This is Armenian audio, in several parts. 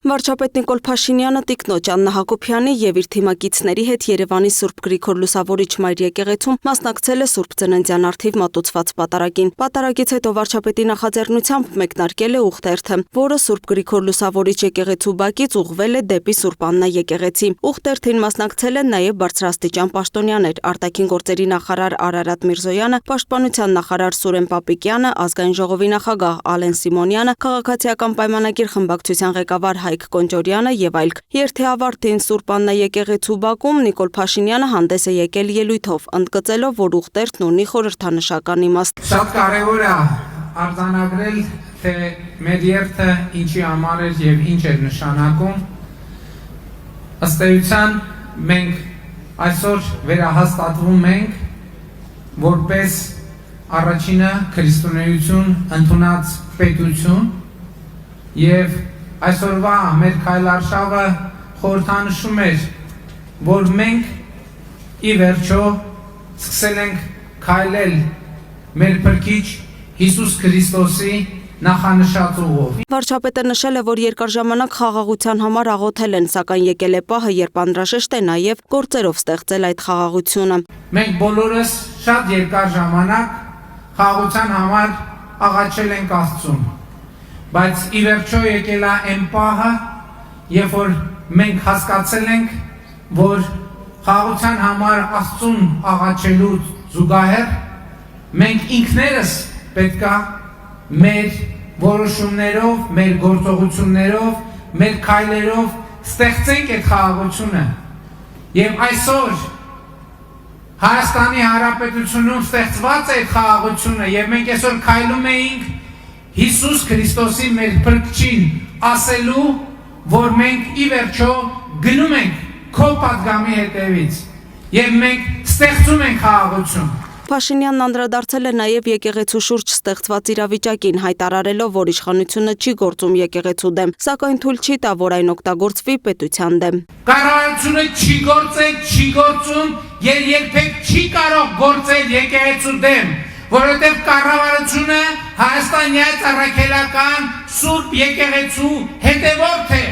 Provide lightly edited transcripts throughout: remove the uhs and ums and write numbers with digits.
Վարչապետ Նիկոլ Փաշինյանը Տիկնոջ Աննա Հակոբյանի եւ իր թիմակիցների հետ Երևանի Սուրբ Գրիգոր Լուսավորիչ Մայր եկեղեցում մասնակցել է Սուրբ Ծննդյան առթիվ մատուցված պատարագին։ Պատարագից հետո վարչապետի նախաձեռնությամբ մեկնարկել է ուխտերթը, որը Սուրբ Գրիգոր Լուսավորիչ եկեղեցու բակից ուղղվել է դեպի Սուրբ Աննա եկեղեցի։ Ուխտերթին մասնակցել են նաեւ բարձրաստիճան պաշտոնյաներ՝ արտաքին գործերի նախարար Արարատ Միրզոյանը, պաշտպանության նախարար Սուրեն Պապիկյանը, ազգային ժողովի նախագահ Ալեն Սիմոնյանը, քաղաքացիական պայմանագիր խմբակցության ղեկավար Հայկ Կոնջորյանը եւ այլք։ Երթի ավարտին Սուրբ Աննա եկեղեցու բակում Նիկոլ Փաշինյանը հանդես է եկել ելույթով, ընդգծելով, որ ուխտերթն ունի խորհրդանշական իմաստ։ Շատ կարևոր է արձանագրել, թե մեր երթը ինչի համար էր եւ ինչ էր նշանակում։ Ըստ էության մենք այսօր վերահաստատվում ենք որպես առաջինը քրիստոնեություն ընդունած պետություն եւ այսօրվա մեր քայլարշավը խորհրդանշում էր, որ մենք ի վերջո սկսել ենք քայլել մեր Փրկիչ Հիսուս Քրիստոսի նախանշած ուղով։ Վարչապետը նշել է, որ երկար ժամանակ խաղաղության համար աղոթել են, սակայն եկել է պահը, երբ անհրաժեշտ է նաև գործերով ստեղծել այդ խաղաղությունը։ Մենք բոլորս շատ երկար ժամանակ խաղաղության համար աղաչել ենք Աստծուն, բայց ի վերջո եկել է այն պահը, երբ որ մենք հասկացել ենք, որ խաղաղության համար Աստծուն աղաչելու զուգահեռ մենք ինքներս պետք է մեր որոշումներով, մեր գործողություններով, մեր քայլերով ստեղծենք այդ խաղաղությունը։ Եվ այսօր Հայաստանի Հանրապետությունում ստեղծված է այդ խաղաղությունը, եւ մենք այսօր քայլում էինք Հիսուս Քրիստոսի մեր Փրկչին ասելու, որ մենք ի վերջո գնում ենք քո պատգամի հետևից եւ մենք ստեղծում ենք խաղաղություն։ Փաշինյանն անդրադարձել է նաև եկեղեցու շուրջ ստեղծված իրավիճակին, հայտարարելով, որ իշխանությունը չի գործում եկեղեցու դեմ, սակայն թույլ չի տա, որ այն օգտագործվի պետության դեմ։ Կառավարությունը չի գործել, չի գործում եւ երբեք չի կարող գործել եկեղեցու դեմ, որովհետեւ կառավարությունը հայաստանյան առաքելական Սուրբ եկեղեցու հետևորդ է։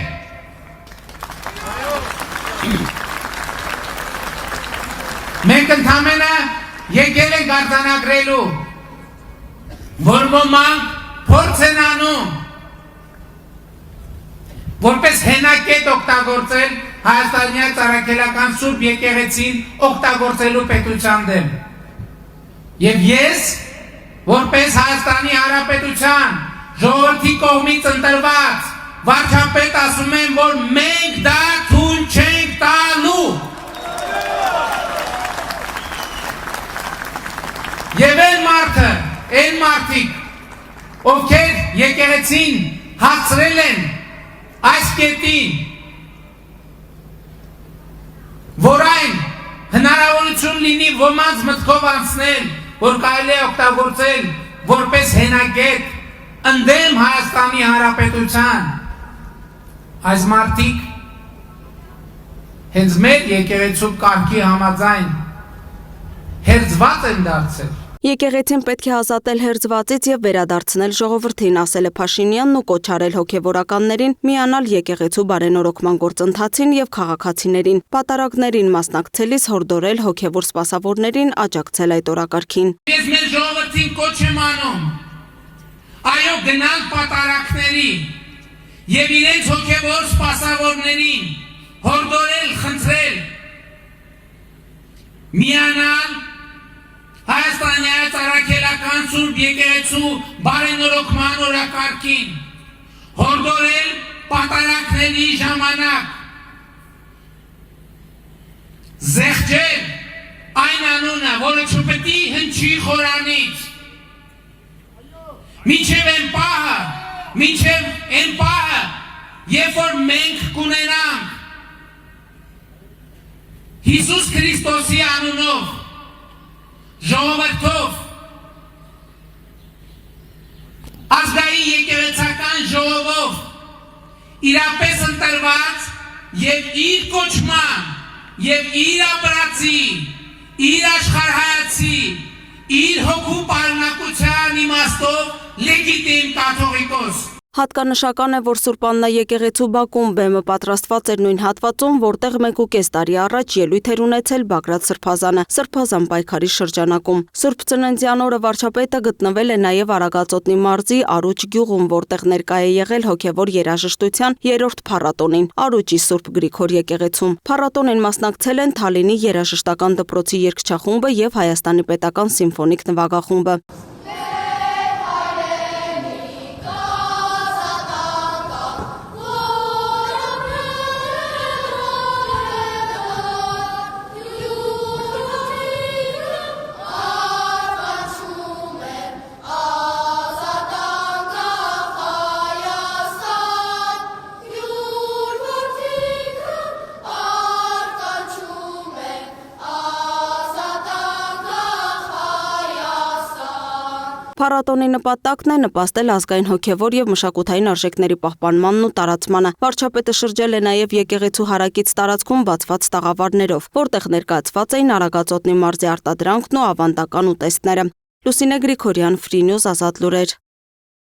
Մենք ընդհանրապես եկել ենք արձանագրելու, որ ոմանք փորձ են անում որպես հենակետ օգտագործել հայաստանյան առաքելական Սուրբ եկեղեցին օգտագործելու պետության դեմ։ Եվ ես, որպես Հայաստանի Հանրապետության ժողովրդի կողմից ընտրված վարչապետ ասում եմ, որ մենք դա թույլ չենք տալու։ Եվ այն մարդիկ, ովքեր եկեղեցին հասցրել են այս կետին, որ այն հնարավորություն լինի ոմանց մտքով անցնել, որ կարելի է օգտագործել որպես հենակետ ընդդեմ Հայաստանի Հանրապետության, այս մարդիկ հենց մեր եկեղեցու կարգի համաձայն հերձված են դարձել։ Եկեղեցին պետք է ազատել հերձվածից եւ վերադարձնել ժողովրդին, ասել է Փաշինյանն ու կոչ արել հոգեվորականներին միանալ եկեղեցու բարենորոգման գործընթացին եւ քաղաքացիներին։ Պատարագներին մասնակցելիս հորդորել հոգեվոր սպասավորներին աջակցել այդ օրակարգին։ Ես մեր ժողովրդին կոչ եմ անում այո գնալ պատարագների եւ իրենց հոգեվոր սպասավորներին հորդորել, խնդրել միանալ Հայաստանյան առաքելական Սուրբ եկեղեցու բարենորոգման օրակարգին, հորդորել պատարագների ժամանակ, զեղչել այն անունը, որը չպետք է հնչի խորանից, մինչև այն պահը, երբ որ մենք կունենանք Հիսուս Քրիստոսի անունով ժողովրդով ազգային եկեղեցական ժողովով իրապես ընտրված եւ իր կոչման եւ իր ապրածի, իր աշխարհայացի, իր հոգու պարունակության իմաստով լեգիտիմ կաթողիկոս Հատկանշական է, որ Սուրբ Աննա եկեղեցու բակում բեմը պատրաստված էր նույն հատվածում, որտեղ 1.5 տարի առաջ ելույթ էր ունեցել Բագրատ Սրբազանը Սրբազան պայքարի շրջանակում։ Սուրբ Ծննդյան օրը վարչապետը գտնվել է նաև Արագածոտնի մարզի Արուջ գյուղում, որտեղ ներկա է եղել հոգևոր երաժշտության 3-րդ փառատոնին Արուջի Սուրբ Գրիգոր եկեղեցում։ Փառատոնին մասնակցել են Թալինի երաժշտական դպրոցի երգչախումբը եւ Հայաստանի պետական սիմֆոնիկ նվագախումբը։ Փառատոնի նպատակն է նպաստել ազգային հոգևոր եւ մշակութային արժեքների պահպանմանն ու տարածմանը։ Վարչապետը շրջել է նաեւ եկեղեցու հարակից տարածքում բացված տաղավարներով, որտեղ ներկայացված էին Արագածոտնի մարզի արտադրանքն ու ավանդական ուտեստները։ Լուսինե Գրիգորյան, Free News, Ազատ լուրեր։